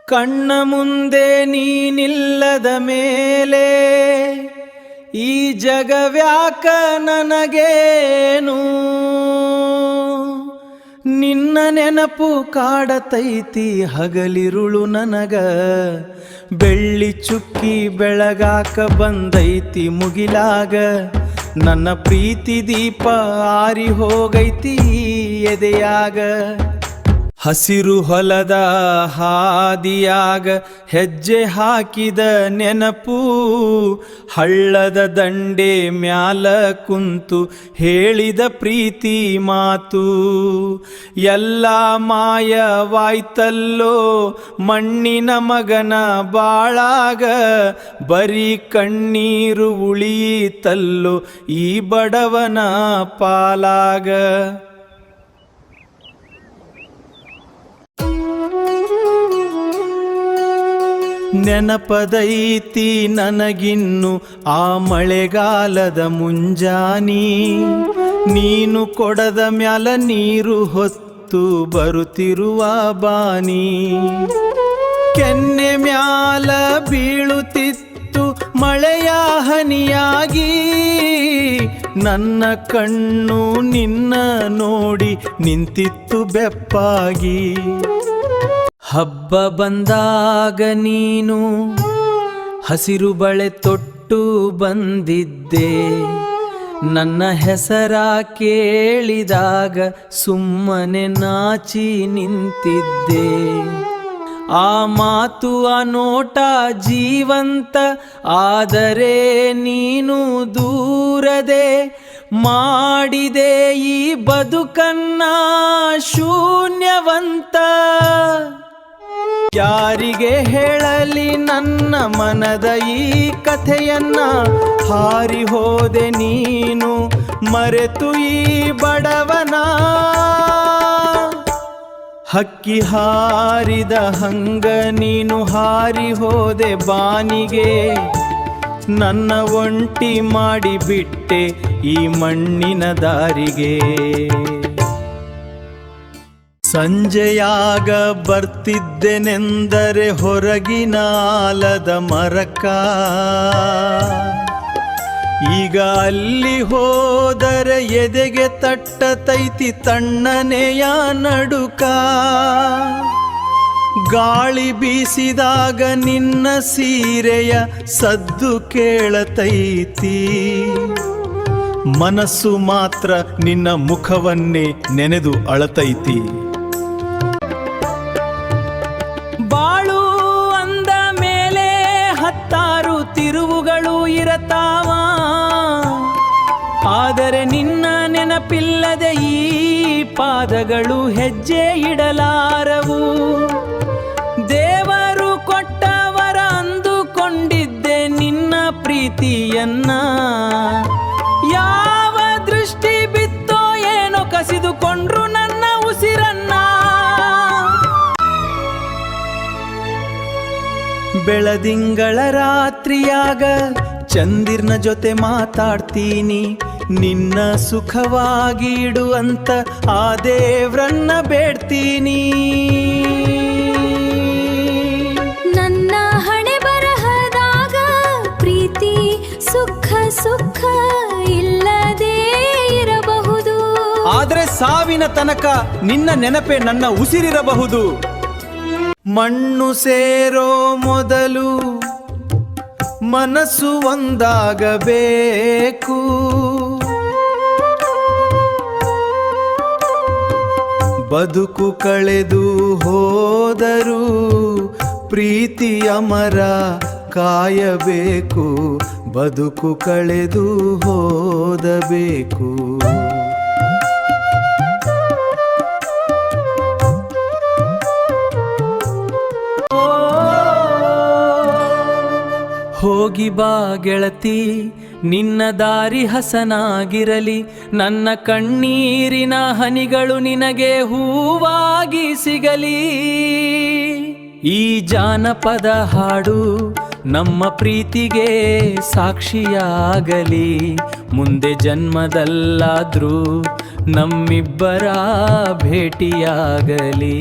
ಕಣ್ಣ ಮುಂದೆ ನೀನಿಲ್ಲದ ಮೇಲೆ ಈ ಜಗವ್ಯಾಕ ನನಗೇನು, ನಿನ್ನ ನೆನಪು ಕಾಡತೈತಿ ಹಗಲಿರುಳು ನನಗ, ಬೆಳ್ಳಿ ಚುಕ್ಕಿ ಬೆಳಗಾಕ ಬಂದೈತಿ ಮುಗಿಲಾಗ, ನನ್ನ ಪ್ರೀತಿ ದೀಪ ಆರಿ ಹೋಗೈತಿ ಎದೆಯಾಗ. ಹಸಿರು ಹೊಲದ ಹಾದಿಯಾಗ ಹೆಜ್ಜೆ ಹಾಕಿದ ನೆನಪು, ಹಳ್ಳದ ದಂಡೆ ಮ್ಯಾಲ ಕುಂತು ಹೇಳಿದ ಪ್ರೀತಿ ಮಾತು, ಎಲ್ಲ ಮಾಯವಾಯ್ತಲ್ಲೋ ಮಣ್ಣಿನ ಮಗನ ಬಾಳಾಗ, ಬರೀ ಕಣ್ಣೀರು ಉಳಿಯಿತಲ್ಲೋ ಈ ಬಡವನ ಪಾಲಾಗ. ನೆನಪದೈತಿ ನನಗಿನ್ನು ಆ ಮಳೆಗಾಲದ ಮುಂಜಾನಿ, ನೀನು ಕೊಡದ ಮ್ಯಾಲ ನೀರು ಹೊತ್ತು ಬರುತ್ತಿರುವ ಬಾನಿ, ಕೆನ್ನೆ ಮ್ಯಾಲ ಬೀಳುತ್ತಿತ್ತು ಮಳೆಯ ಹನಿಯಾಗಿ, ನನ್ನ ಕಣ್ಣು ನಿನ್ನ ನೋಡಿ ನಿಂತಿತ್ತು ಬೆಪ್ಪಾಗಿ. ಹಬ್ಬ ಬಂದಾಗ ನೀನು ಹಸಿರು ಬಳೆ ತೊಟ್ಟು ಬಂದಿದ್ದೆ, ನನ್ನ ಹೆಸರ ಕೇಳಿದಾಗ ಸುಮ್ಮನೆ ನಾಚಿ ನಿಂತಿದ್ದೆ. ಆ ಮಾತು ಆ ನೋಟ ಜೀವಂತ, ಆದರೆ ನೀನು ದೂರದೆ ಮಾಡಿದೆ ಈ ಬದುಕನ್ನ ಶೂನ್ಯವಂತ. ಯಾರಿಗೆ ಹೇಳಲಿ ನನ್ನ ಮನದ ಈ ಕಥೆಯನ್ನ, ಹಾರಿ ಹೋದೆ ನೀನು ಮರೆತು ಈ ಬಡವನ. ಹಕ್ಕಿ ಹಾರಿದ ಹಂಗ ನೀನು ಹಾರಿ ಹೋದೆ ಬಾನಿಗೆ, ನನ್ನ ಒಂಟಿ ಮಾಡಿಬಿಟ್ಟೆ ಈ ಮಣ್ಣಿನ ದಾರಿಗೆ. ಸಂಜೆಯಾಗ ಬರ್ತಿದ್ದೆನೆಂದರೆ ಹೊರಗಿನ ಆಲದ ಮರಕ, ಈಗ ಅಲ್ಲಿ ಹೋದರೆ ಎದೆಗೆ ತಟ್ಟತೈತಿ ತಣ್ಣನೆಯ ನಡುಕ. ಗಾಳಿ ಬೀಸಿದಾಗ ನಿನ್ನ ಸೀರೆಯ ಸದ್ದು ಕೇಳತೈತಿ, ಮನಸ್ಸು ಮಾತ್ರ ನಿನ್ನ ಮುಖವನ್ನೇ ನೆನೆದು ಅಳತೈತಿ. ಬಾಳು ಅಂದ ಮೇಲೆ ಹತ್ತಾರು ತಿರುವುಗಳು ಇರತಾವ, ಆದರೆ ನಿನ್ನ ನೆನಪಿಲ್ಲದೆ ಈ ಪಾದಗಳು ಹೆಜ್ಜೆ ಇಡಲಾರವು. ದೇವರು ಕೊಟ್ಟವರ ಅಂದುಕೊಂಡಿದ್ದೆ ನಿನ್ನ ಪ್ರೀತಿಯನ್ನ, ಯಾವ ದೃಷ್ಟಿ ಬಿತ್ತೋ ಏನೋ ಕಸಿದುಕೊಂಡ್ರು ನನ್ನ ಉಸಿರನ್ನ. ಬೆಳದಿಂಗಳ ರಾತ್ರಿಯಾಗ ಚಂದಿರ್ನ ಜೊತೆ ಮಾತಾಡ್ತೀನಿ, ನಿನ್ನ ಸುಖವಾಗಿ ಇಡುವಂತ ಆ ದೇವ್ರನ್ನ ಬೇಡ್ತೀನಿ. ನನ್ನ ಹಣೆ ಬರಹದಾಗ ಪ್ರೀತಿ ಸುಖ ಸುಖ ಇಲ್ಲದೇ ಇರಬಹುದು, ಆದ್ರೆ ಸಾವಿನ ತನಕ ನಿನ್ನ ನೆನಪೇ ನನ್ನ ಉಸಿರಿರಬಹುದು. ಮಣ್ಣು ಸೇರೋ ಮೊದಲು ಮನಸ್ಸು ಒಂದಾಗಬೇಕು, ಬದುಕು ಕಳೆದು ಹೋದರೂ ಪ್ರೀತಿ ಅಮರ ಕಾಯಬೇಕು, ಬದುಕು ಕಳೆದು ಹೋದಬೇಕು. ಹೋಗಿ ಬಾ ಗೆಳತಿ, ನಿನ್ನ ದಾರಿ ಹಸನಾಗಿರಲಿ, ನನ್ನ ಕಣ್ಣೀರಿನ ಹನಿಗಳು ನಿನಗೆ ಹೂವಾಗಿ ಸಿಗಲಿ. ಈ ಜಾನಪದ ಹಾಡು ನಮ್ಮ ಪ್ರೀತಿಗೆ ಸಾಕ್ಷಿಯಾಗಲಿ, ಮುಂದೆ ಜನ್ಮದಲ್ಲಾದ್ರೂ ನಮ್ಮಿಬ್ಬರ ಭೇಟಿಯಾಗಲಿ.